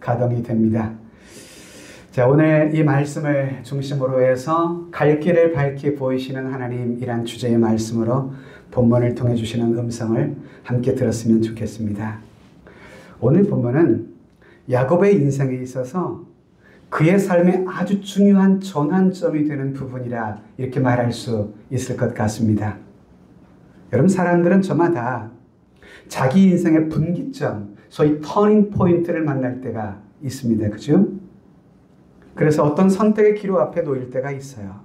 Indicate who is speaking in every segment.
Speaker 1: 가동이 됩니다. 자, 오늘 이 말씀을 중심으로 해서 갈 길을 밝히 보이시는 하나님이란 주제의 말씀으로 본문을 통해 주시는 음성을 함께 들었으면 좋겠습니다. 오늘 본문은 야곱의 인생에 있어서 그의 삶에 아주 중요한 전환점이 되는 부분이라 이렇게 말할 수 있을 것 같습니다. 여러분, 사람들은 저마다 자기 인생의 분기점, 소위 터닝 포인트를 만날 때가 있습니다. 그죠? 그래서 어떤 선택의 기로 앞에 놓일 때가 있어요.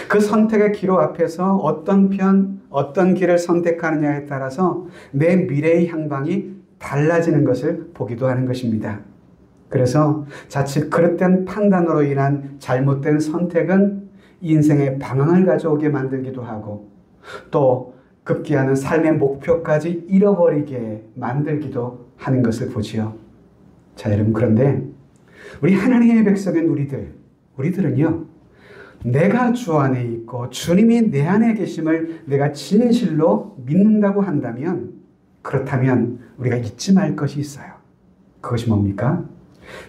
Speaker 1: 그 선택의 기로 앞에서 어떤 길을 선택하느냐에 따라서 내 미래의 향방이 달라지는 것을 보기도 하는 것입니다. 그래서 자칫 그릇된 판단으로 인한 잘못된 선택은 인생의 방황을 가져오게 만들기도 하고 또 급기야는 삶의 목표까지 잃어버리게 만들기도 하는 것을 보지요. 자, 여러분, 그런데 우리 하나님의 백성인 우리들은요, 내가 주 안에 있고 주님이 내 안에 계심을 내가 진실로 믿는다고 한다면, 그렇다면 우리가 잊지 말 것이 있어요. 그것이 뭡니까?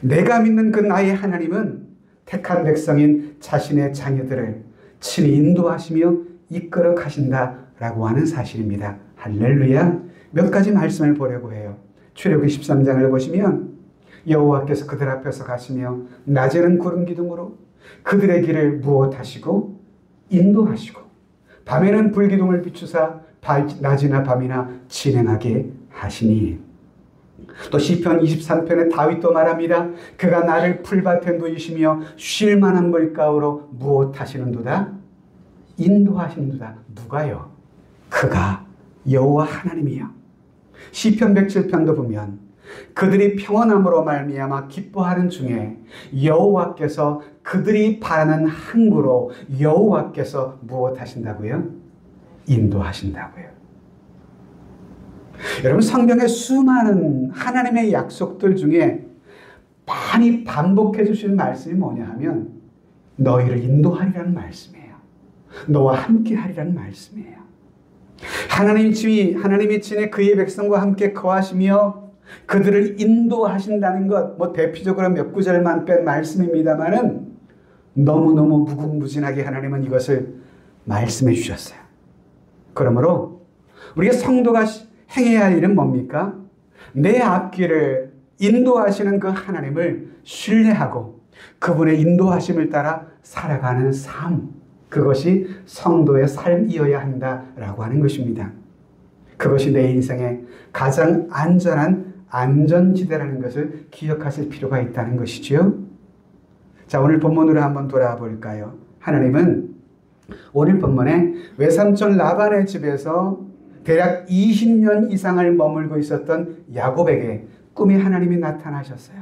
Speaker 1: 내가 믿는 그 나의 하나님은 택한 백성인 자신의 자녀들을 친히 인도하시며 이끌어 가신다라고 하는 사실입니다. 할렐루야. 몇 가지 말씀을 보려고 해요. 출애굽기 13장을 보시면 여호와께서 그들 앞에서 가시며 낮에는 구름 기둥으로 그들의 길을 무엇하시고 인도하시고 밤에는 불기둥을 비추사 낮이나 밤이나 진행하게 하시니. 또 시편 23편에 다윗도 말합니다. 그가 나를 풀밭에 누이시며 쉴 만한 물가로 무엇하시는도다? 인도하시는도다. 누가요? 그가 여호와 하나님이요. 시편 107편도 보면 그들이 평안함으로 말미암아 기뻐하는 중에 여호와께서 그들이 바라는 항구로 여호와께서 무엇하신다고요? 인도하신다고요. 여러분, 성경의 수많은 하나님의 약속들 중에 많이 반복해 주시는 말씀이 뭐냐 하면 너희를 인도하리라는 말씀이에요. 너와 함께 하리라는 말씀이에요. 하나님이 친히 그의 백성과 함께 거하시며 그들을 인도하신다는 것, 대표적으로 몇 구절만 뺀 말씀입니다만은 너무너무 무궁무진하게 하나님은 이것을 말씀해 주셨어요. 그러므로 우리가 성도가 행해야 할 일은 뭡니까? 내 앞길을 인도하시는 그 하나님을 신뢰하고 그분의 인도하심을 따라 살아가는 삶, 그것이 성도의 삶이어야 한다라고 하는 것입니다. 그것이 내 인생의 가장 안전한 안전지대라는 것을 기억하실 필요가 있다는 것이죠. 자, 오늘 본문으로 한번 돌아와 볼까요? 하나님은 오늘 본문에 외삼촌 라반의 집에서 대략 20년 이상을 머물고 있었던 야곱에게 꿈에 하나님이 나타나셨어요.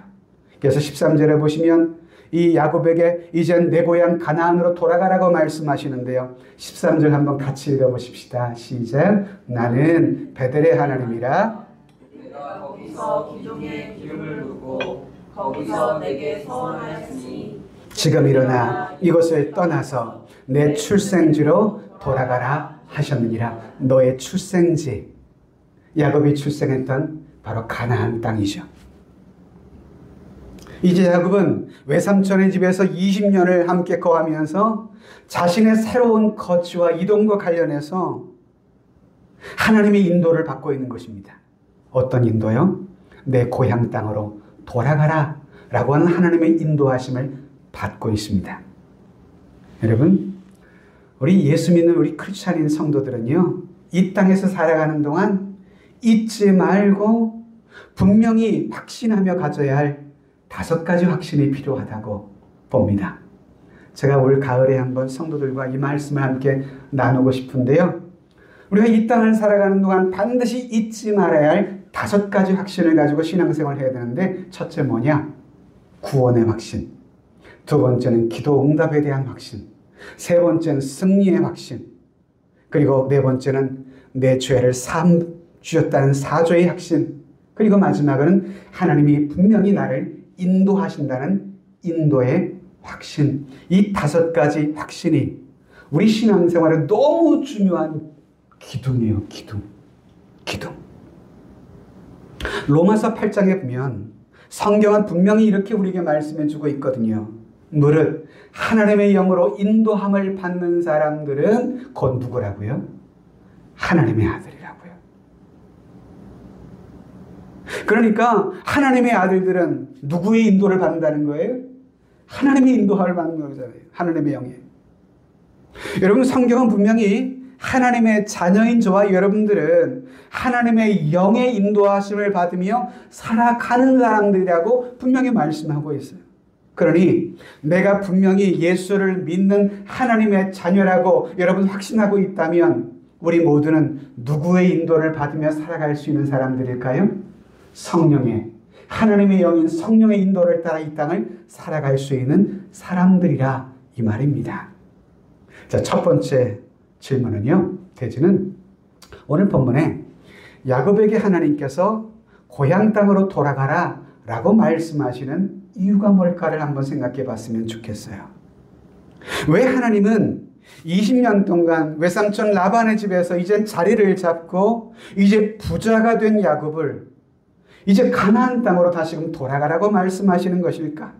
Speaker 1: 그래서 13절에 보시면 이 야곱에게 이젠 내 고향 가나안으로 돌아가라고 말씀하시는데요. 13절 한번 같이 읽어보십시다. 시작. 나는 베델의 하나님이라
Speaker 2: 내가 거기서 기둥에 기름을 붓고 거기서 내게 서원하였으니
Speaker 1: 지금 일어나 이곳을 떠나서 내 출생지로 돌아가라 하셨느니라. 너의 출생지, 야곱이 출생했던 바로 가나안 땅이죠. 이제 야곱은 외삼촌의 집에서 20년을 함께 거하면서 자신의 새로운 거취와 이동과 관련해서 하나님의 인도를 받고 있는 것입니다. 어떤 인도요? 내 고향 땅으로 돌아가라 라고 하는 하나님의 인도하심을 받고 있습니다. 여러분, 우리 예수 믿는 우리 크리스찬인 성도들은요, 이 땅에서 살아가는 동안 잊지 말고 분명히 확신하며 가져야 할 5가지 확신이 필요하다고 봅니다. 제가 올 가을에 한번 성도들과 이 말씀을 함께 나누고 싶은데요. 우리가 이 땅을 살아가는 동안 반드시 잊지 말아야 할 5가지 확신을 가지고 신앙생활을 해야 되는데, 첫째 뭐냐? 구원의 확신. 두 번째는 기도 응답에 대한 확신. 세 번째는 승리의 확신. 그리고 네 번째는 내 죄를 주셨다는 사죄의 확신. 그리고 마지막은 하나님이 분명히 나를 인도하신다는 인도의 확신. 이 5가지 확신이 우리 신앙생활에 너무 중요한 기둥이에요. 기둥. 로마서 8장에 보면 성경은 분명히 이렇게 우리에게 말씀해 주고 있거든요. 무릇 하나님의 영으로 인도함을 받는 사람들은 곧 누구라고요? 하나님의 아들이라고요. 그러니까 하나님의 아들들은 누구의 인도를 받는다는 거예요? 하나님의 인도함을 받는 거잖아요. 하나님의 영이에요. 여러분, 성경은 분명히 하나님의 자녀인 저와 여러분들은 하나님의 영의 인도하심을 받으며 살아가는 사람들이라고 분명히 말씀하고 있어요. 그러니 내가 분명히 예수를 믿는 하나님의 자녀라고 여러분 확신하고 있다면 우리 모두는 누구의 인도를 받으며 살아갈 수 있는 사람들일까요? 성령의, 하나님의 영인 성령의 인도를 따라 이 땅을 살아갈 수 있는 사람들이라 이 말입니다. 자, 첫 번째 질문은요, 대지는 오늘 본문에 야곱에게 하나님께서 고향 땅으로 돌아가라 라고 말씀하시는 이유가 뭘까를 한번 생각해 봤으면 좋겠어요. 왜 하나님은 20년 동안 외삼촌 라반의 집에서 이제 자리를 잡고 이제 부자가 된 야곱을 이제 가나안 땅으로 다시금 돌아가라고 말씀하시는 것일까?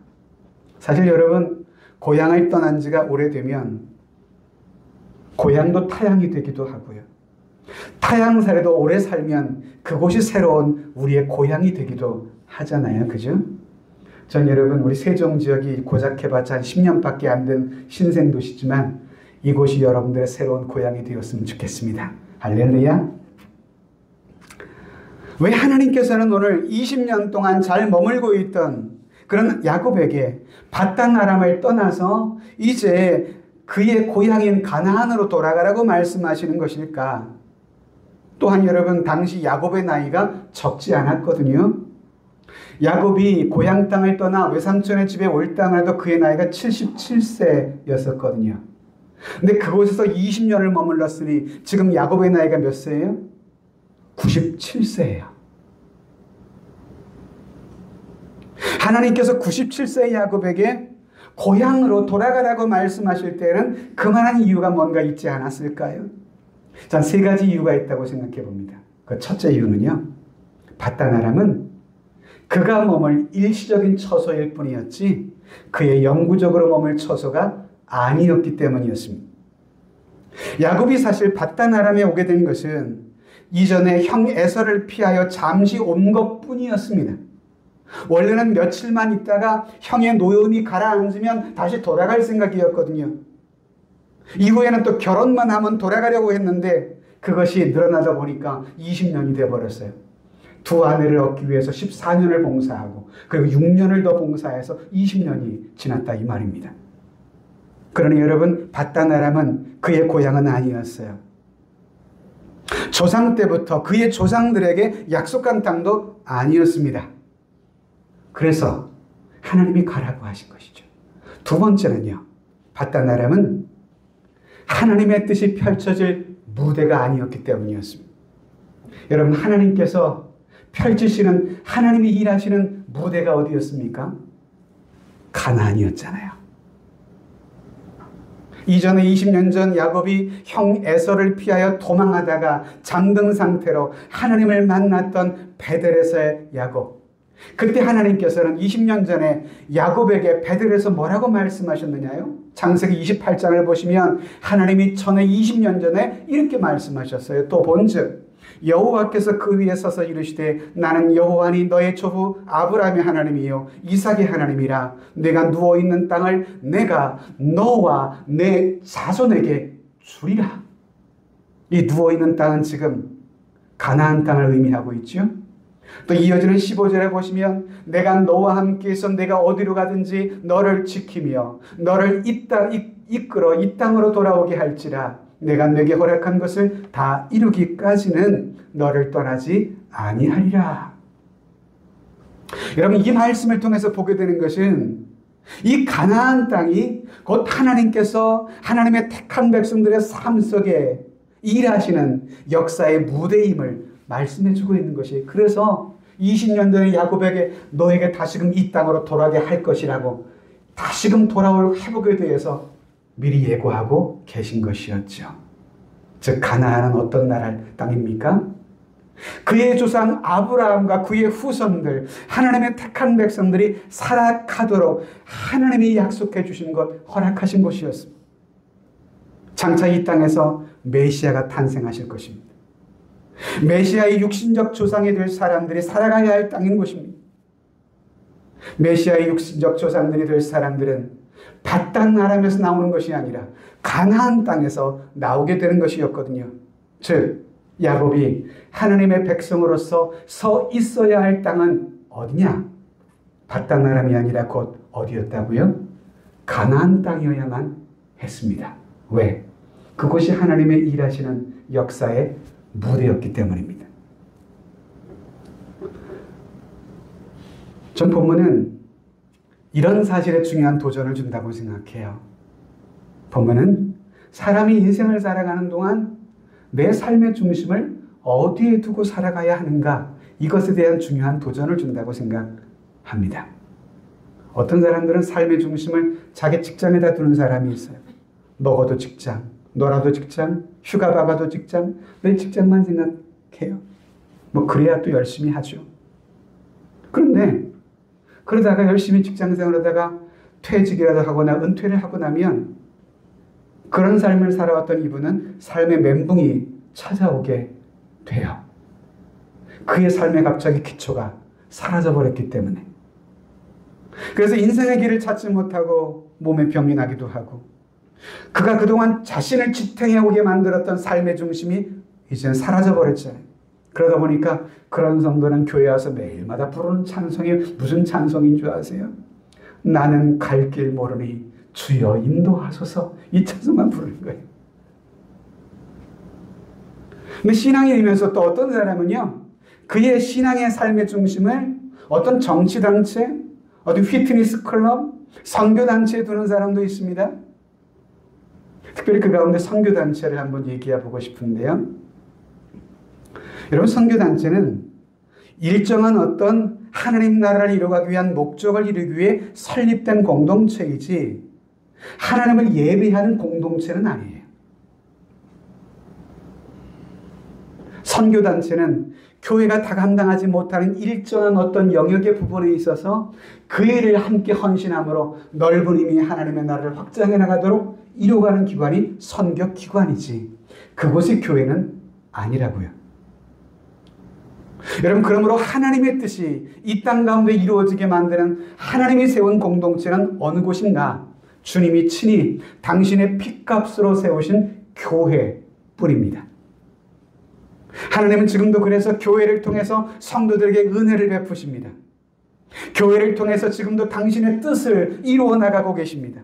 Speaker 1: 사실 여러분, 고향을 떠난 지가 오래되면 고향도 타향이 되기도 하고요. 타향살이도 오래 살면 그곳이 새로운 우리의 고향이 되기도 하잖아요. 그죠? 전 여러분, 우리 세종 지역이 고작 해봤자 한 10년밖에 안 된 신생도시지만 이곳이 여러분들의 새로운 고향이 되었으면 좋겠습니다. 할렐루야. 왜 하나님께서는 오늘 20년 동안 잘 머물고 있던 그런 야곱에게 밧단 아람을 떠나서 이제 그의 고향인 가나안으로 돌아가라고 말씀하시는 것일까? 또한 여러분, 당시 야곱의 나이가 적지 않았거든요. 야곱이 고향 땅을 떠나 외삼촌의 집에 올 때만 해도 그의 나이가 77세였었거든요. 근데 그곳에서 20년을 머물렀으니 지금 야곱의 나이가 몇 세예요? 97세예요. 하나님께서 97세의 야곱에게 고향으로 돌아가라고 말씀하실 때는 그만한 이유가 뭔가 있지 않았을까요? 전 세 가지 이유가 있다고 생각해 봅니다. 그 첫째 이유는요, 밧단 아람은 그가 머물 일시적인 처소일 뿐이었지 그의 영구적으로 머물 처소가 아니었기 때문이었습니다. 야곱이 사실 밧단 아람에 오게 된 것은 이전에 형 에서를 피하여 잠시 온 것뿐이었습니다. 원래는 며칠만 있다가 형의 노여움이 가라앉으면 다시 돌아갈 생각이었거든요. 이후에는 또 결혼만 하면 돌아가려고 했는데 그것이 늘어나다 보니까 20년이 되어버렸어요. 두 아내를 얻기 위해서 14년을 봉사하고 그리고 6년을 더 봉사해서 20년이 지났다 이 말입니다. 그러니 여러분, 밧단 아람은 그의 고향은 아니었어요. 조상 때부터 그의 조상들에게 약속한 땅도 아니었습니다. 그래서 하나님이 가라고 하신 것이죠. 두 번째는요, 밧단 아람은 하나님의 뜻이 펼쳐질 무대가 아니었기 때문이었습니다. 여러분, 하나님께서 펼치시는, 하나님이 일하시는 무대가 어디였습니까? 가나안이었잖아요. 이전에 20년 전 야곱이 형 에서를 피하여 도망하다가 잠든 상태로 하나님을 만났던 베델에서의 야곱. 그때 하나님께서는 20년 전에 야곱에게 베델에서 뭐라고 말씀하셨느냐요? 창세기 28장을 보시면 하나님이 전에 20년 전에 이렇게 말씀하셨어요. 또 본즉 여호와께서 그 위에 서서 이르시되 나는 여호와니 너의 조부 아브라함의 하나님이요 이삭의 하나님이라. 내가 누워있는 땅을 내가 너와 내 자손에게 주리라. 이 누워있는 땅은 지금 가나안 땅을 의미하고 있죠. 또 이어지는 15절에 보시면 내가 너와 함께해서 내가 어디로 가든지 너를 지키며 너를 이끌어 이 땅으로 돌아오게 할지라. 내가 내게 허락한 것을 다 이루기까지는 너를 떠나지 아니하리라. 여러분, 이 말씀을 통해서 보게 되는 것은 이 가나안 땅이 곧 하나님께서 하나님의 택한 백성들의 삶 속에 일하시는 역사의 무대임을 말씀해 주고 있는 것이, 그래서 20년 전에 야곱에게 너에게 다시금 이 땅으로 돌아오게 할 것이라고 다시금 돌아올 회복에 대해서 미리 예고하고 계신 것이었죠. 즉 가나안은 어떤 나라 땅입니까? 그의 조상 아브라함과 그의 후손들, 하나님의 택한 백성들이 살아가도록 하나님이 약속해 주신 것, 허락하신 것이었습니다. 장차 이 땅에서 메시아가 탄생하실 것입니다. 메시아의 육신적 조상이 될 사람들이 살아가야 할 땅인 것입니다. 메시아의 육신적 조상들이 될 사람들은 바땅 아람에서 나오는 것이 아니라 가나안 땅에서 나오게 되는 것이었거든요. 즉 야곱이 하나님의 백성으로서 서 있어야 할 땅은 어디냐? 바땅 아람이 아니라 곧 어디였다고요? 가나안 땅이어야만 했습니다. 왜? 그곳이 하나님의 일하시는 역사의 무대였기 때문입니다. 전 본문은 이런 사실에 중요한 도전을 준다고 생각해요. 본문은 사람이 인생을 살아가는 동안 내 삶의 중심을 어디에 두고 살아가야 하는가, 이것에 대한 중요한 도전을 준다고 생각합니다. 어떤 사람들은 삶의 중심을 자기 직장에다 두는 사람이 있어요. 먹어도 직장, 놀아도 직장, 휴가 박아도 직장, 늘 직장만 생각해요. 뭐 그래야 또 열심히 하죠. 그런데 그러다가 열심히 직장생활 하다가 퇴직이라도 하거나 은퇴를 하고 나면 그런 삶을 살아왔던 이분은 삶의 멘붕이 찾아오게 돼요. 그의 삶에 갑자기 기초가 사라져버렸기 때문에. 그래서 인생의 길을 찾지 못하고 몸에 병이 나기도 하고, 그가 그동안 자신을 지탱해오게 만들었던 삶의 중심이 이제는 사라져버렸잖아요. 그러다 보니까 그런 성도는 교회 와서 매일마다 부르는 찬송이 무슨 찬송인 줄 아세요? 나는 갈 길 모르니 주여 인도하소서, 이 찬송만 부르는 거예요. 근데 신앙인이면서 또 어떤 사람은요, 그의 신앙의 삶의 중심을 어떤 정치단체, 어떤 피트니스 클럽, 선교단체에 두는 사람도 있습니다. 특별히 그 가운데 선교단체를 한번 얘기해 보고 싶은데요. 여러분, 선교단체는 일정한 어떤 하나님 나라를 이루기 위한 목적을 이루기 위해 설립된 공동체이지 하나님을 예배하는 공동체는 아니에요. 선교단체는 교회가 다 감당하지 못하는 일정한 어떤 영역의 부분에 있어서 그 일을 함께 헌신함으로 넓은 의미의 하나님의 나라를 확장해 나가도록 이루어가는 기관이 선교기관이지 그곳이 교회는 아니라고요. 여러분, 그러므로 하나님의 뜻이 이 땅 가운데 이루어지게 만드는 하나님이 세운 공동체는 어느 곳인가? 주님이 친히 당신의 핏값으로 세우신 교회뿐입니다. 하나님은 지금도 그래서 교회를 통해서 성도들에게 은혜를 베푸십니다. 교회를 통해서 지금도 당신의 뜻을 이루어 나가고 계십니다.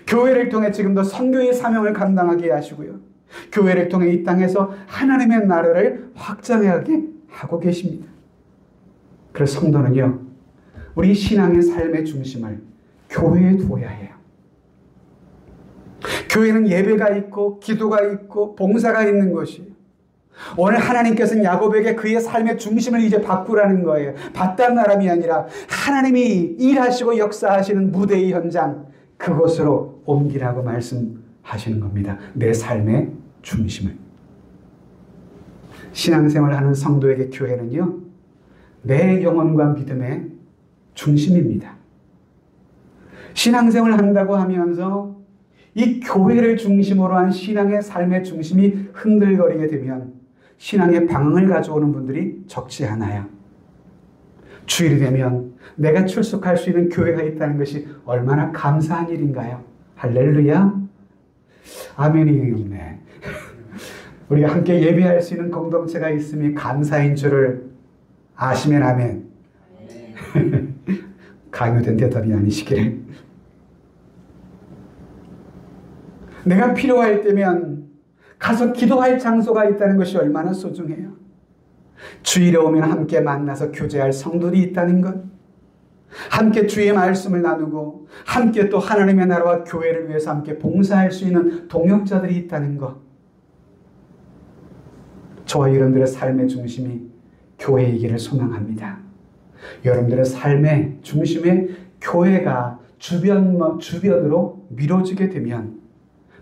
Speaker 1: 교회를 통해 지금도 선교의 사명을 감당하게 하시고요. 교회를 통해 이 땅에서 하나님의 나라를 확장하게 하고 계십니다. 그래서 성도는요, 우리 신앙의 삶의 중심을 교회에 두어야 해요. 교회는 예배가 있고 기도가 있고 봉사가 있는 것이에요. 오늘 하나님께서는 야곱에게 그의 삶의 중심을 이제 바꾸라는 거예요. 바딴 사람이 아니라 하나님이 일하시고 역사하시는 무대의 현장, 그곳으로 옮기라고 말씀하시는 겁니다. 내 삶의 중심을. 신앙생활을 하는 성도에게 교회는요, 내 영혼과 믿음의 중심입니다. 신앙생활을 한다고 하면서 이 교회를 중심으로 한 신앙의 삶의 중심이 흔들거리게 되면 신앙의 방황을 가져오는 분들이 적지 않아요. 주일이 되면 내가 출석할 수 있는 교회가 있다는 것이 얼마나 감사한 일인가요? 할렐루야. 아멘이 없네. 우리가 함께 예배할 수 있는 공동체가 있음이 감사인 줄을 아시면 아멘. 강요된 대답이 아니시기를. 내가 필요할 때면 가서 기도할 장소가 있다는 것이 얼마나 소중해요. 주일에 오면 함께 만나서 교제할 성도들이 있다는 것, 함께 주의 말씀을 나누고 함께 또 하나님의 나라와 교회를 위해서 함께 봉사할 수 있는 동역자들이 있다는 것, 저와 여러분들의 삶의 중심이 교회이기를 소망합니다. 여러분들의 삶의 중심에 교회가 주변으로 미뤄지게 되면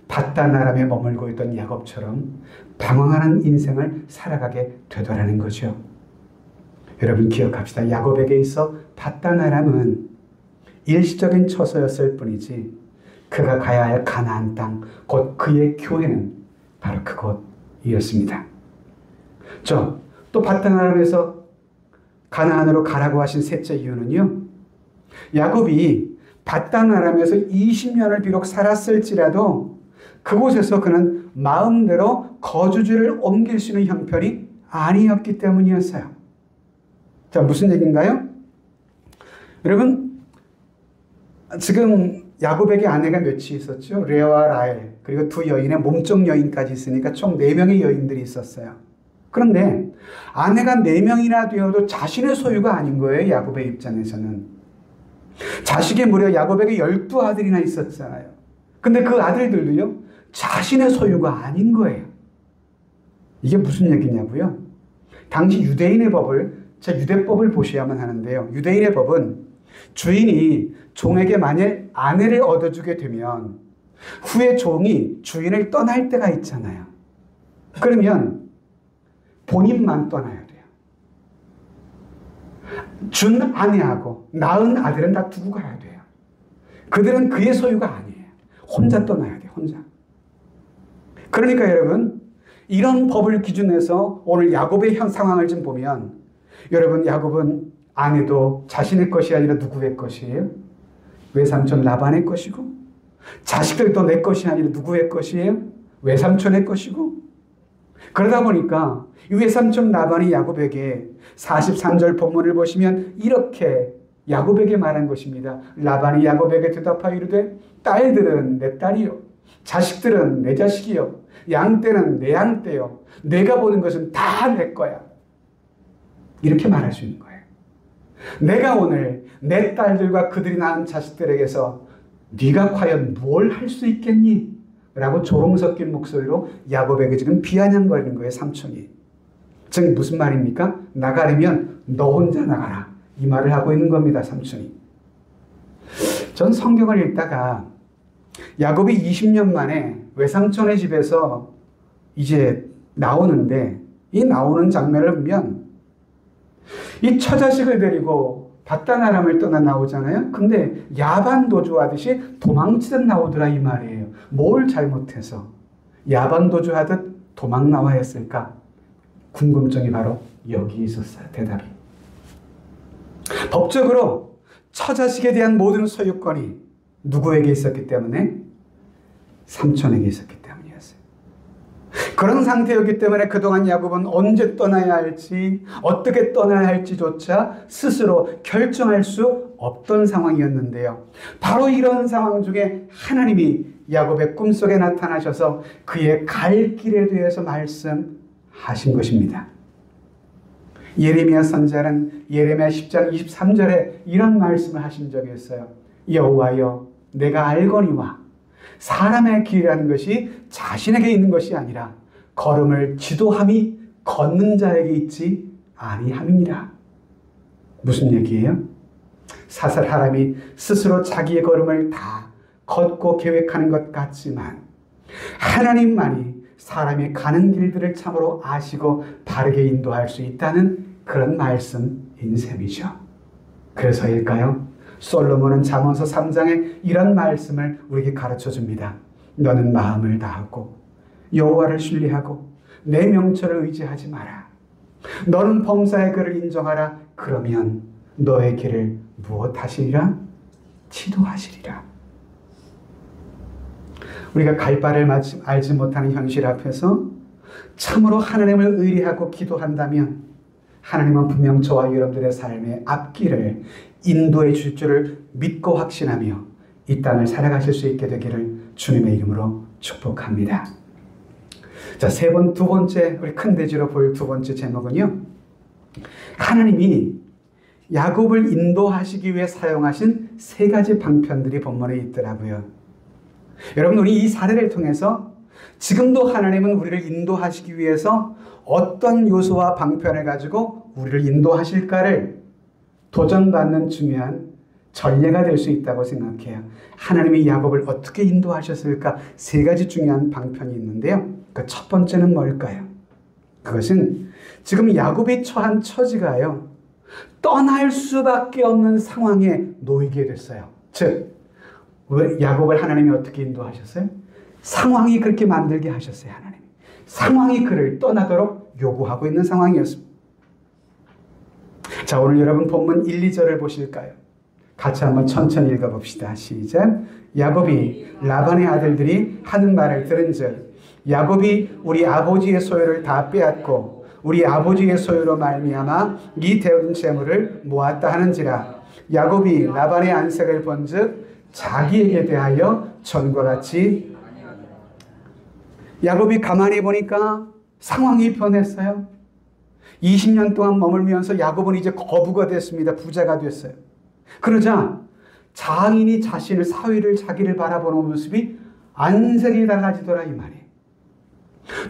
Speaker 1: 바단 아람에 머물고 있던 야곱처럼 방황하는 인생을 살아가게 되더라는 거죠. 여러분 기억합시다. 야곱에게 있어 바단 아람은 일시적인 처소였을 뿐이지 그가 가야 할 가나안 땅, 곧 그의 교회는 바로 그곳이었습니다. 또 바단 아람에서 가나안으로 가라고 하신 셋째 이유는요. 야곱이 바단 아람에서 20년을 비록 살았을지라도 그곳에서 그는 마음대로 거주지를 옮길 수 있는 형편이 아니었기 때문이었어요. 자, 무슨 얘기인가요? 여러분, 지금 야곱에게 아내가 몇이 있었죠? 레아와 라헬, 그리고 두 여인의 몸종 여인까지 있으니까 총 4명의 여인들이 있었어요. 그런데 아내가 4명이나 되어도 자신의 소유가 아닌 거예요. 야곱의 입장에서는. 자식이 무려 야곱에게 12아들이나 있었잖아요. 근데 그 아들들도요, 자신의 소유가 아닌 거예요. 이게 무슨 얘기냐고요? 당시 유대인의 법을, 유대법을 보셔야만 하는데요. 유대인의 법은 주인이 종에게 만일 아내를 얻어주게 되면 후에 종이 주인을 떠날 때가 있잖아요. 그러면 본인만 떠나야 돼요. 준 아내하고 낳은 아들은 다 두고 가야 돼요. 그들은 그의 소유가 아니에요. 혼자 떠나야 돼요. 혼자. 그러니까 여러분, 이런 법을 기준해서 오늘 야곱의 현 상황을 좀 보면, 여러분, 야곱은 아내도 자신의 것이 아니라 누구의 것이에요? 외삼촌 라반의 것이고, 자식들도 내 것이 아니라 누구의 것이에요? 외삼촌의 것이고. 그러다 보니까 이 외삼촌 라반이 야곱에게 43절 본문을 보시면 이렇게 야곱에게 말한 것입니다. 라반이 야곱에게 대답하여 이르되 딸들은 내 딸이요, 자식들은 내 자식이요, 양떼는 내 양떼요, 내가 보는 것은 다 내 거야. 이렇게 말할 수 있는 거예요. 내가 오늘 내 딸들과 그들이 낳은 자식들에게서 네가 과연 뭘 할 수 있겠니? 라고 조롱 섞인 목소리로 야곱에게 지금 비아냥거리는 거예요. 삼촌이. 즉 무슨 말입니까? 나가려면 너 혼자 나가라. 이 말을 하고 있는 겁니다. 삼촌이. 전 성경을 읽다가 야곱이 20년 만에 외삼촌의 집에서 이제 나오는데, 이 나오는 장면을 보면 이 처자식을 데리고 바단 아람을 떠나 나오잖아요. 근데 야반 도주하듯이 도망치듯 나오더라 이 말이에요. 뭘 잘못해서 야반 도주하듯 도망 나와야 했을까? 궁금증이 바로 여기 있었어요. 대답이. 법적으로 처자식에 대한 모든 소유권이 누구에게 있었기 때문에? 삼촌에게 있었기 때문이었어요. 그런 상태였기 때문에 그동안 야곱은 언제 떠나야 할지, 어떻게 떠나야 할지조차 스스로 결정할 수 없던 상황이었는데요. 바로 이런 상황 중에 하나님이 야곱의 꿈속에 나타나셔서 그의 갈 길에 대해서 말씀하신 것입니다. 예레미야 선지자는 예레미야 10장 23절에 이런 말씀을 하신 적이 있어요. 여호와여, 내가 알거니와 사람의 길이라는 것이 자신에게 있는 것이 아니라 걸음을 지도함이 걷는 자에게 있지 아니함이니라. 무슨 얘기예요? 사람이 스스로 자기의 걸음을 다 걷고 계획하는 것 같지만 하나님만이 사람이 가는 길들을 참으로 아시고 바르게 인도할 수 있다는 그런 말씀인 셈이죠. 그래서일까요? 솔로몬은 잠언서 3장에 이런 말씀을 우리에게 가르쳐 줍니다. 너는 마음을 다하고 여호와를 신뢰하고 내 명철을 의지하지 마라. 너는 범사의 그를 인정하라. 그러면 너의 길을 무엇하시리라? 지도하시리라. 우리가 갈 바를 알지 못하는 현실 앞에서 참으로 하나님을 의뢰하고 기도한다면 하나님은 분명 저와 여러분들의 삶의 앞길을 인도해 주실 줄을 믿고 확신하며 이 땅을 살아가실 수 있게 되기를 주님의 이름으로 축복합니다. 자, 두 번째, 우리 큰 대지로 볼 두 번째 제목은요, 하나님이 야곱을 인도하시기 위해 사용하신 3가지 방편들이 본문에 있더라고요. 여러분, 우리 이 사례를 통해서 지금도 하나님은 우리를 인도하시기 위해서 어떤 요소와 방편을 가지고 우리를 인도하실까를 도전받는 중요한 전례가 될 수 있다고 생각해요. 하나님이 야곱을 어떻게 인도하셨을까? 세 가지 중요한 방편이 있는데요. 그 첫 번째는 뭘까요? 그것은 지금 야곱이 처한 처지가요, 떠날 수밖에 없는 상황에 놓이게 됐어요. 즉, 왜 야곱을 하나님이 어떻게 인도하셨어요? 상황이 그렇게 만들게 하셨어요. 하나님이. 상황이 그를 떠나도록 요구하고 있는 상황이었습니다. 자, 오늘 여러분 본문 1, 2절을 보실까요? 같이 한번 천천히 읽어봅시다. 시작. 야곱이 라반의 아들들이 하는 말을 들은즉 야곱이 우리 아버지의 소유를 다 빼앗고 우리 아버지의 소유로 말미암아 이 대은 재물을 모았다 하는지라. 야곱이 라반의 안색을 본즉 자기에게 대하여 전과 같이. 야곱이 가만히 보니까 상황이 변했어요. 20년 동안 머물면서 야곱은 이제 거부가 됐습니다. 부자가 됐어요. 그러자 장인이 자신을, 사위를, 자기를 바라보는 모습이 안색이 달라지더라 이 말이에요.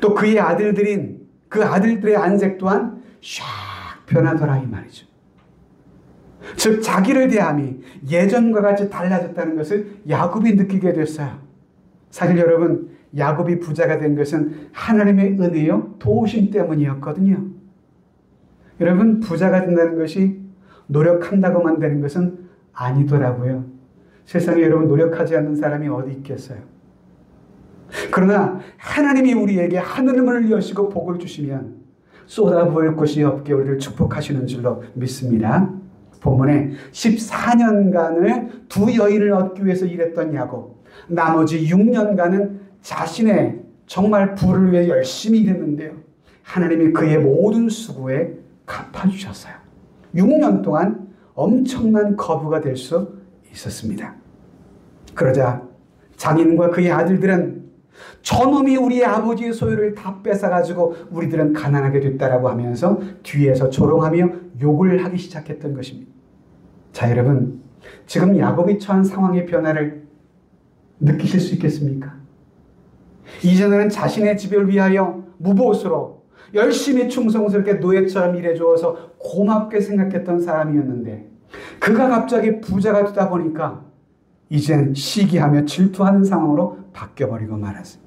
Speaker 1: 또 그의 아들들인 그 아들들의 안색 또한 샥 변하더라 이 말이죠. 즉 자기를 대함이 예전과 같이 달라졌다는 것을 야곱이 느끼게 됐어요. 사실 여러분, 야곱이 부자가 된 것은 하나님의 은혜요, 도우심 때문이었거든요. 여러분, 부자가 된다는 것이 노력한다고만 되는 것은 아니더라고요. 세상에 여러분, 노력하지 않는 사람이 어디 있겠어요? 그러나 하나님이 우리에게 하늘문을 여시고 복을 주시면 쏟아부을 곳이 없게 우리를 축복하시는 줄로 믿습니다. 본문에 14년간을 두 여인을 얻기 위해서 일했던 야곱, 나머지 6년간은 자신의 정말 부를 위해 열심히 일했는데요, 하나님이 그의 모든 수고에 갚아주셨어요. 6년 동안 엄청난 거부가 될 수 있었습니다. 그러자 장인과 그의 아들들은 저놈이 우리 아버지의 소유를 다 뺏어가지고 우리들은 가난하게 됐다라고 하면서 뒤에서 조롱하며 욕을 하기 시작했던 것입니다. 자, 여러분, 지금 야곱이 처한 상황의 변화를 느끼실 수 있겠습니까? 이전에는 자신의 집을 위하여 무보수로 열심히 충성스럽게 노예처럼 일해주어서 고맙게 생각했던 사람이었는데, 그가 갑자기 부자가 되다 보니까 이젠 시기하며 질투하는 상황으로 바뀌어버리고 말았습니다.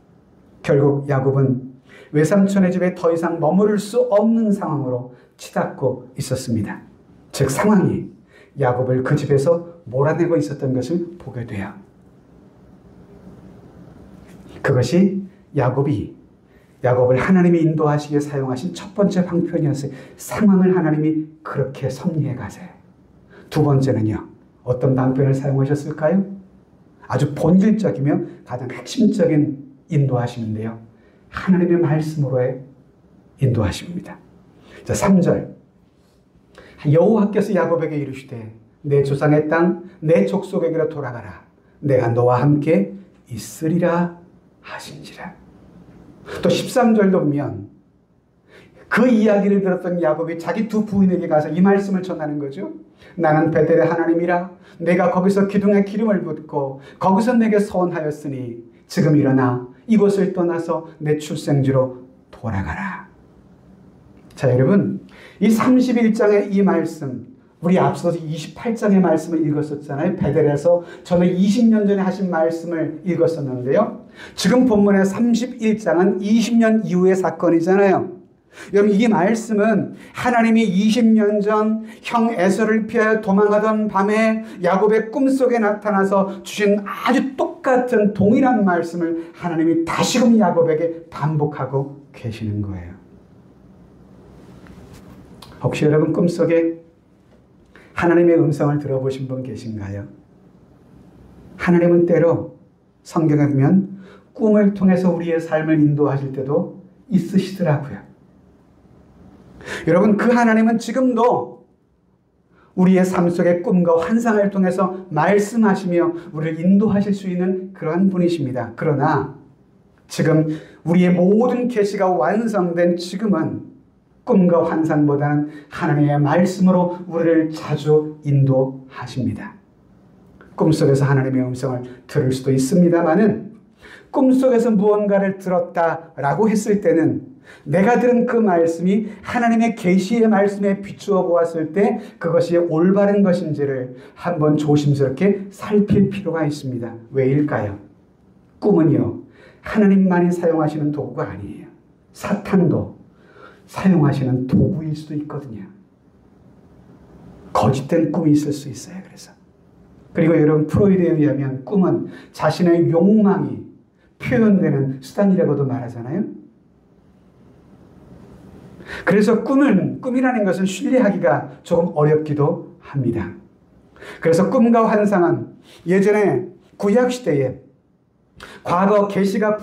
Speaker 1: 결국 야곱은 외삼촌의 집에 더 이상 머무를 수 없는 상황으로 치닫고 있었습니다. 즉 상황이 야곱을 그 집에서 몰아내고 있었던 것을 보게 돼요. 그것이 야곱을 하나님이 인도하시기에 사용하신 첫 번째 방편이었어요. 상황을 하나님이 그렇게 섭리해 가세요. 두 번째는요, 어떤 방편을 사용하셨을까요? 아주 본질적이며 가장 핵심적인 인도하심인데요, 하나님의 말씀으로의 인도하심입니다. 자, 3절. 여호와께서 야곱에게 이르시되 내 조상의 땅 내 족속에게로 돌아가라. 내가 너와 함께 있으리라 하신지라. 또 13절도 보면 그 이야기를 들었던 야곱이 자기 두 부인에게 가서 이 말씀을 전하는 거죠. 나는 베델의 하나님이라. 내가 거기서 기둥에 기름을 붓고 거기서 내게 서원하였으니 지금 일어나 이곳을 떠나서 내 출생지로 돌아가라. 자, 여러분, 이 31장의 이 말씀, 우리 앞서서 28장의 말씀을 읽었었잖아요. 베델에서 전에 20년 전에 하신 말씀을 읽었었는데요, 지금 본문의 31장은 20년 이후의 사건이잖아요. 여러분, 이 말씀은 하나님이 20년 전 형 에서를 피하여 도망가던 밤에 야곱의 꿈속에 나타나서 주신 아주 똑같은 동일한 말씀을 하나님이 다시금 야곱에게 반복하고 계시는 거예요. 혹시 여러분 꿈속에 하나님의 음성을 들어보신 분 계신가요? 하나님은 때로 성경에 보면 꿈을 통해서 우리의 삶을 인도하실 때도 있으시더라고요. 여러분, 그 하나님은 지금도 우리의 삶 속의 꿈과 환상을 통해서 말씀하시며 우리를 인도하실 수 있는 그러한 분이십니다. 그러나 지금 우리의 모든 계시가 완성된 지금은 꿈과 환상보다는 하나님의 말씀으로 우리를 자주 인도하십니다. 꿈속에서 하나님의 음성을 들을 수도 있습니다만은 꿈속에서 무언가를 들었다라고 했을 때는 내가 들은 그 말씀이 하나님의 계시의 말씀에 비추어 보았을 때 그것이 올바른 것인지를 한번 조심스럽게 살필 필요가 있습니다. 왜일까요? 꿈은요, 하나님만이 사용하시는 도구가 아니에요. 사탄도 사용하시는 도구일 수도 있거든요. 거짓된 꿈이 있을 수 있어요. 그리고 여러분, 프로이드에 의하면 꿈은 자신의 욕망이 표현되는 수단이라고도 말하잖아요. 그래서 꿈이라는 것은 신뢰하기가 조금 어렵기도 합니다. 그래서 꿈과 환상은 예전에 구약시대에 과거 계시가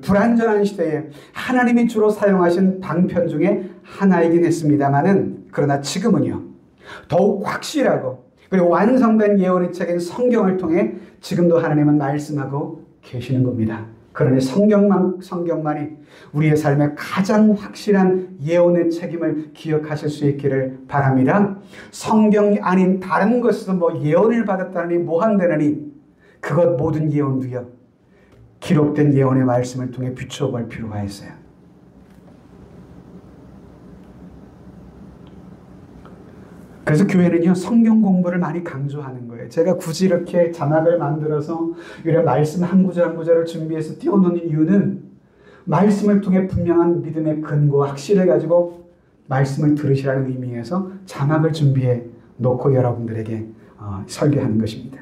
Speaker 1: 불안전한 시대에 하나님이 주로 사용하신 방편 중에 하나이긴 했습니다만은, 그러나 지금은요, 더욱 확실하고 그리고 완성된 예언의 책인 성경을 통해 지금도 하나님은 말씀하고 계시는 겁니다. 그러니 성경만이 우리의 삶의 가장 확실한 예언의 책임을 기억하실 수 있기를 바랍니다. 성경이 아닌 다른 것에서 예언을 받았다니 뭐한다느니, 그것 모든 예언도요, 기록된 예언의 말씀을 통해 비추어 볼 필요가 있어요. 그래서 교회는요, 성경 공부를 많이 강조하는 거예요. 제가 굳이 이렇게 자막을 만들어서 이런 말씀 한 구절 한 구절을 준비해서 띄워놓는 이유는 말씀을 통해 분명한 믿음의 근거와 확신을 가지고 말씀을 들으시라는 의미에서 자막을 준비해 놓고 여러분들에게 설교하는 것입니다.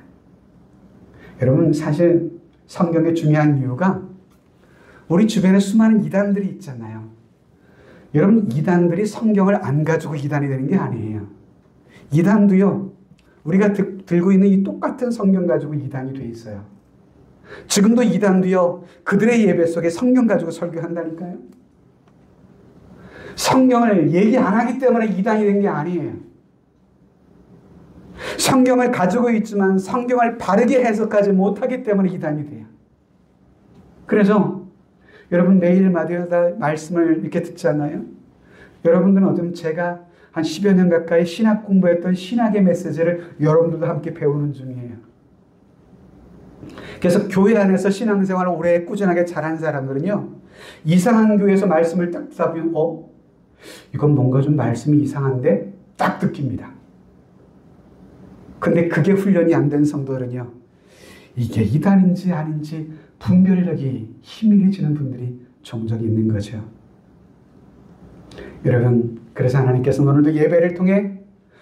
Speaker 1: 여러분, 사실 성경의 중요한 이유가 우리 주변에 수많은 이단들이 있잖아요. 여러분, 이단들이 성경을 안 가지고 이단이 되는 게 아니에요. 이단도요, 우리가 들고 있는 이 똑같은 성경 가지고 이단이 돼 있어요. 지금도 이단도요, 그들의 예배 속에 성경 가지고 설교한다니까요. 성경을 얘기 안 하기 때문에 이단이 된 게 아니에요. 성경을 가지고 있지만 성경을 바르게 해석하지 못하기 때문에 이단이 돼요. 그래서 여러분, 매일마다 말씀을 이렇게 듣잖아요. 여러분들은 어쩌면 제가 한 10여 년 가까이 신학 공부했던 신학의 메시지를 여러분들도 함께 배우는 중이에요. 그래서 교회 안에서 신앙생활을 오래 꾸준하게 잘한 사람들은요, 이상한 교회에서 말씀을 딱 듣다 보면 이건 뭔가 좀 말씀이 이상한데 딱 느낍니다. 근데 그게 훈련이 안 된 성도들은요, 이게 이단인지 아닌지 분별력이 희미해지는 분들이 종종 있는 거죠. 여러분, 그래서 하나님께서 오늘도 예배를 통해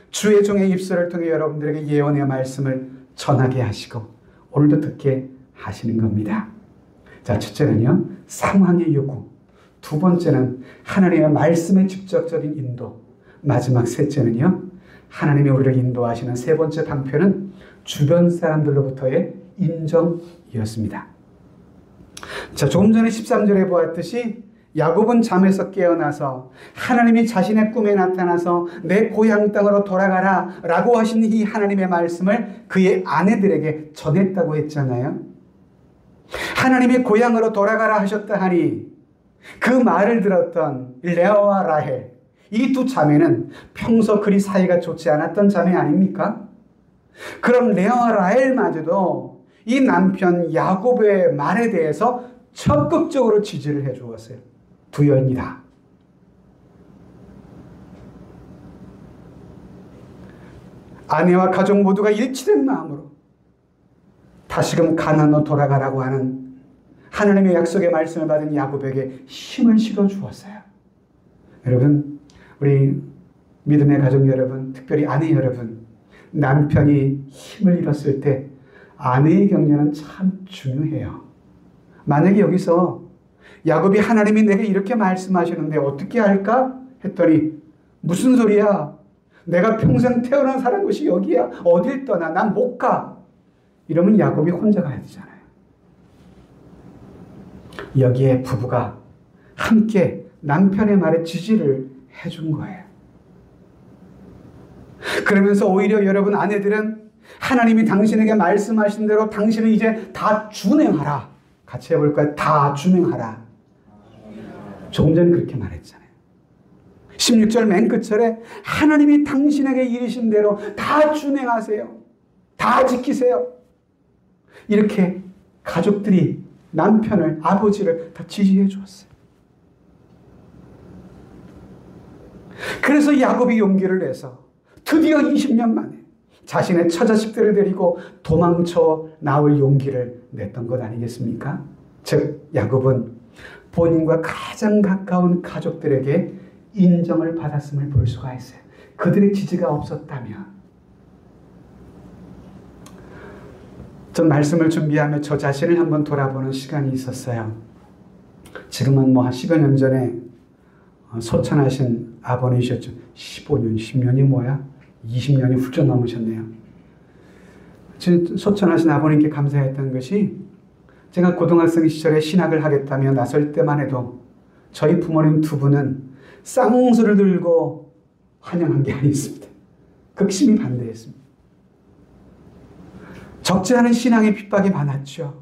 Speaker 1: 주의 종의 입술을 통해 여러분들에게 예언의 말씀을 전하게 하시고 오늘도 듣게 하시는 겁니다. 자, 첫째는요, 상황의 요구. 두 번째는 하나님의 말씀의 직접적인 인도. 마지막 셋째는요, 하나님이 우리를 인도하시는 세 번째 방편은 주변 사람들로부터의 인정이었습니다. 자, 조금 전에 13절에 보았듯이 야곱은 잠에서 깨어나서 하나님이 자신의 꿈에 나타나서 내 고향 땅으로 돌아가라 라고 하신 이 하나님의 말씀을 그의 아내들에게 전했다고 했잖아요. 하나님이 고향으로 돌아가라 하셨다 하니 그 말을 들었던 레아와 라헬, 이 두 자매는 평소 그리 사이가 좋지 않았던 자매 아닙니까? 그럼 레아와 라헬마저도 이 남편 야곱의 말에 대해서 적극적으로 지지를 해 주었어요. 두 여인이다. 아내와 가족 모두가 일치된 마음으로 다시금 가나안으로 돌아가라고 하는 하나님의 약속의 말씀을 받은 야곱에게 힘을 실어 주었어요. 여러분, 우리 믿음의 가족 여러분, 특별히 아내 여러분, 남편이 힘을 잃었을 때 아내의 격려는 참 중요해요. 만약에 여기서 야곱이 하나님이 내게 이렇게 말씀하시는데 어떻게 할까? 했더니 무슨 소리야? 내가 평생 태어난 살은 곳이 여기야. 어딜 떠나? 난 못 가. 이러면 야곱이 혼자 가야 되잖아요. 여기에 부부가 함께 남편의 말에 지지를 해준 거예요. 그러면서 오히려 여러분 아내들은 하나님이 당신에게 말씀하신 대로 당신은 이제 다 준행하라. 같이 해볼까요? 다 준행하라. 조금 전에 그렇게 말했잖아요. 16절 맨 끝절에 하나님이 당신에게 이르신 대로 다 준행하세요. 다 지키세요. 이렇게 가족들이 남편을, 아버지를 다 지지해 주었어요. 그래서 야곱이 용기를 내서 드디어 20년 만에 자신의 처자식들을 데리고 도망쳐 나올 용기를 냈던 것 아니겠습니까? 즉 야곱은 본인과 가장 가까운 가족들에게 인정을 받았음을 볼 수가 있어요. 그들의 지지가 없었다면. 전 말씀을 준비하며 저 자신을 한번 돌아보는 시간이 있었어요. 지금은 뭐 한 10여 년 전에 소천하신 아버님이셨죠. 15년, 10년이 뭐야? 20년이 훌쩍 넘으셨네요. 소천하신 아버님께 감사했던 것이 제가 고등학생 시절에 신학을 하겠다며 나설 때만 해도 저희 부모님 두 분은 쌍수를 들고 환영한 게 아니었습니다. 극심히 반대했습니다. 적지 않은 신앙의 핍박이 많았죠.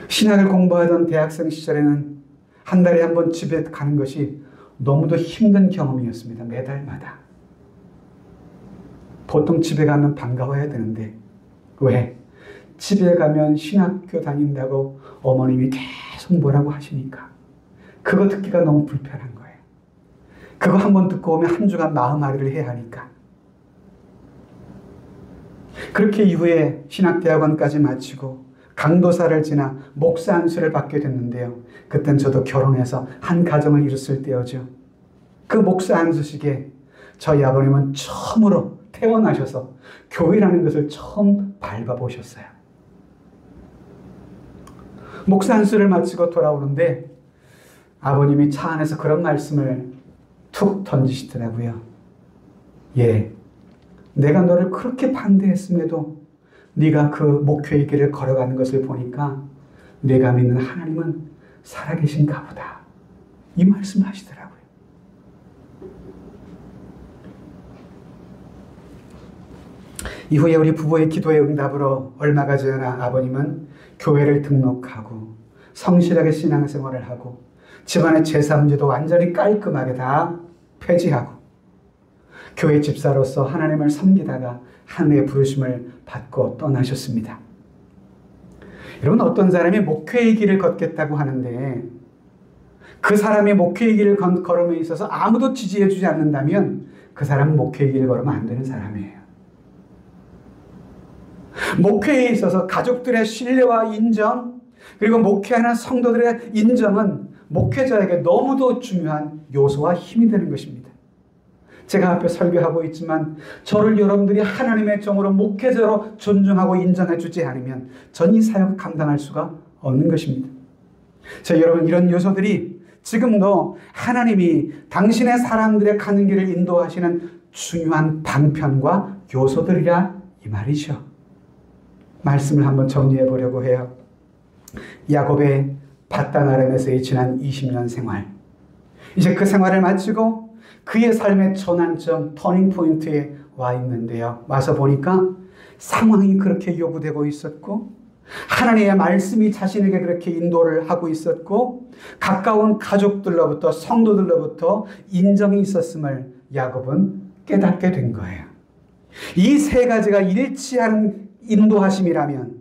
Speaker 1: 신학을 공부하던 대학생 시절에는 한 달에 한 번 집에 가는 것이 너무도 힘든 경험이었습니다. 매달마다. 보통 집에 가면 반가워야 되는데 왜? 집에 가면 신학교 다닌다고 어머님이 계속 뭐라고 하시니까 그거 듣기가 너무 불편한 거예요. 그거 한 번 듣고 오면 한 주간 마음앓이를 해야 하니까. 그렇게 이후에 신학대학원까지 마치고 강도사를 지나 목사 안수를 받게 됐는데요. 그땐 저도 결혼해서 한 가정을 이뤘을 때였죠. 그 목사 안수식에 저희 아버님은 처음으로 태어나셔서 교회라는 것을 처음 밟아보셨어요. 목사 안수를 마치고 돌아오는데 아버님이 차 안에서 그런 말씀을 툭 던지시더라고요. 예, 내가 너를 그렇게 반대했음에도 네가 그 목회의 길을 걸어가는 것을 보니까 내가 믿는 하나님은 살아계신가 보다. 이 말씀을 하시더라고요. 이후에 우리 부부의 기도의 응답으로 얼마가 지나 아버님은 교회를 등록하고 성실하게 신앙생활을 하고 집안의 제사 문제도 완전히 깔끔하게 다 폐지하고 교회 집사로서 하나님을 섬기다가 하늘의 부르심을 받고 떠나셨습니다. 여러분, 어떤 사람이 목회의 길을 걷겠다고 하는데 그 사람이 목회의 길을 걸음에 있어서 아무도 지지해 주지 않는다면 그 사람은 목회의 길을 걸으면 안 되는 사람이에요. 목회에 있어서 가족들의 신뢰와 인정, 그리고 목회하는 성도들의 인정은 목회자에게 너무도 중요한 요소와 힘이 되는 것입니다. 제가 앞에 설교하고 있지만 저를 여러분들이 하나님의 종으로 목회자로 존중하고 인정해 주지 않으면 전 이 사역을 감당할 수가 없는 것입니다. 여러분, 이런 요소들이 지금도 하나님이 당신의 사람들의 가는 길을 인도하시는 중요한 방편과 요소들이라 이 말이죠. 말씀을 한번 정리해 보려고 해요. 야곱의 밧단 아람에서의 지난 20년 생활. 이제 그 생활을 마치고 그의 삶의 전환점, 터닝포인트에 와 있는데요. 와서 보니까 상황이 그렇게 요구되고 있었고 하나님의 말씀이 자신에게 그렇게 인도를 하고 있었고 가까운 가족들로부터 성도들로부터 인정이 있었음을 야곱은 깨닫게 된 거예요. 이 세 가지가 일치하는 인도하심이라면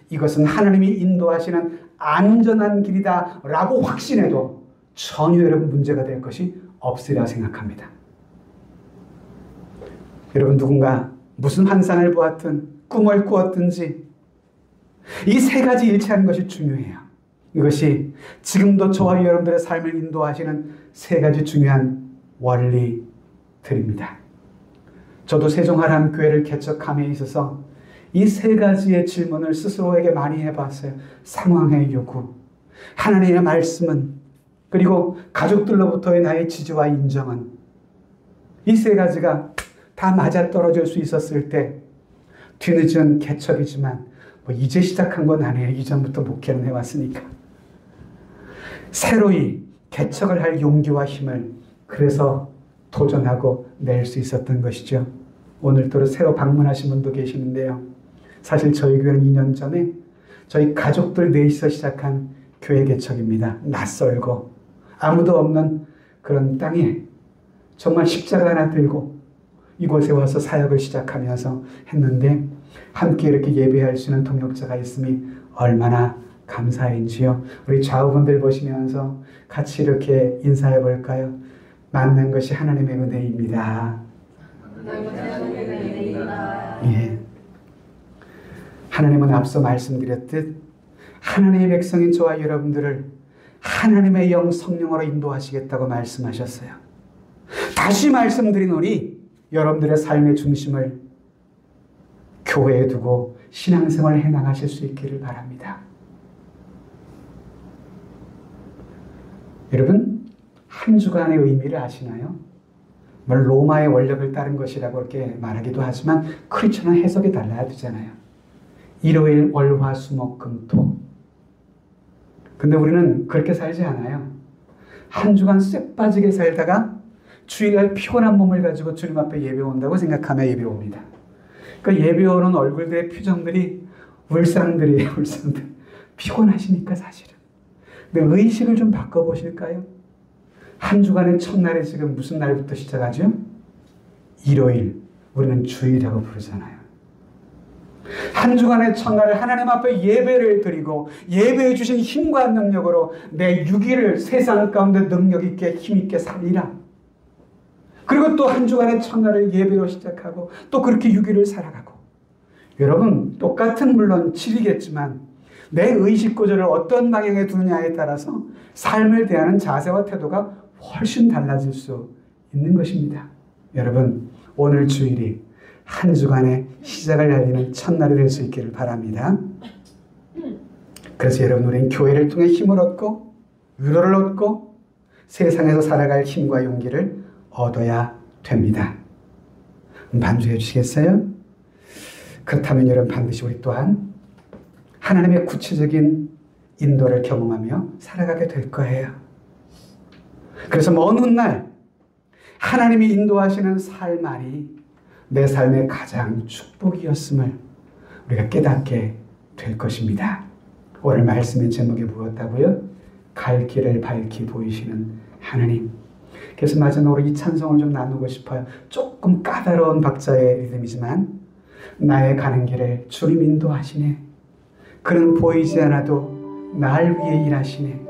Speaker 1: 이것은 하나님이 인도하시는 안전한 길이다 라고 확신해도 전혀 여러분 문제가 될 것이 없으리라 생각합니다. 여러분, 누군가 무슨 환상을 보았든 꿈을 꾸었든지 이 세 가지 일치하는 것이 중요해요. 이것이 지금도 저와 여러분들의 삶을 인도하시는 세 가지 중요한 원리들입니다. 저도 세종하람교회를 개척함에 있어서 이 세 가지의 질문을 스스로에게 많이 해봤어요. 상황의 요구, 하나님의 말씀은, 그리고 가족들로부터의 나의 지지와 인정은, 이 세 가지가 다 맞아떨어질 수 있었을 때 뒤늦은 개척이지만 뭐 이제 시작한 건 아니에요. 이전부터 목회는 해왔으니까. 새로이 개척을 할 용기와 힘을 그래서 도전하고 낼 수 있었던 것이죠. 오늘도 새로 방문하신 분도 계시는데요. 사실 저희 교회는 2년 전에 저희 가족들 넷이서 시작한 교회 개척입니다. 낯설고 아무도 없는 그런 땅에 정말 십자가 하나 들고 이곳에 와서 사역을 시작하면서 했는데 함께 이렇게 예배할 수 있는 동역자가 있음이 얼마나 감사인지요. 우리 좌우분들 보시면서 같이 이렇게 인사해 볼까요? 만난 것이 하나님의 은혜입니다. 예. 하나님은 앞서 말씀드렸듯 하나님의 백성인 저와 여러분들을 하나님의 영 성령으로 인도하시겠다고 말씀하셨어요. 다시 말씀드리노니 여러분들의 삶의 중심을 교회에 두고 신앙생활을 해나가실 수 있기를 바랍니다. 여러분, 한 주간의 의미를 아시나요? 로마의 원력을 따른 것이라고 그렇게 말하기도 하지만 크리스천은 해석이 달라야 되잖아요. 일요일, 월, 화, 수, 목, 금, 토. 근데 우리는 그렇게 살지 않아요. 한 주간 쎄 빠지게 살다가 주일날 피곤한 몸을 가지고 주님 앞에 예배 온다고 생각하며 예배 옵니다. 그러니까 예배 오는 얼굴들의 표정들이 울상들이에요. 울상들. 피곤하시니까 사실은. 근데 의식을 좀 바꿔보실까요? 한 주간의 첫날에 지금 무슨 날부터 시작하죠? 일요일. 우리는 주일이라고 부르잖아요. 한 주간의 첫날을 하나님 앞에 예배를 드리고 예배해 주신 힘과 능력으로 내 6일을 세상 가운데 능력 있게 힘 있게 살리라. 그리고 또 한 주간의 첫날을 예배로 시작하고 또 그렇게 6일을 살아가고. 여러분, 똑같은 물론 7이겠지만 내 의식 구조를 어떤 방향에 두느냐에 따라서 삶을 대하는 자세와 태도가 훨씬 달라질 수 있는 것입니다. 여러분, 오늘 주일이 한 주간의 시작을 알리는 첫날이 될 수 있기를 바랍니다. 그래서 여러분, 우리는 교회를 통해 힘을 얻고 위로를 얻고 세상에서 살아갈 힘과 용기를 얻어야 됩니다. 반주해 주시겠어요? 그렇다면 여러분, 반드시 우리 또한 하나님의 구체적인 인도를 경험하며 살아가게 될 거예요. 그래서 먼 훗날 하나님이 인도하시는 삶 안이 내 삶의 가장 축복이었음을 우리가 깨닫게 될 것입니다. 오늘 말씀의 제목에 무엇다고요? 갈 길을 밝히 보이시는 하나님. 그래서 마지막으로 이 찬송을 좀 나누고 싶어요. 조금 까다로운 박자의 리듬이지만 나의 가는 길을 주님 인도하시네. 그는 보이지 않아도 날 위해 일하시네.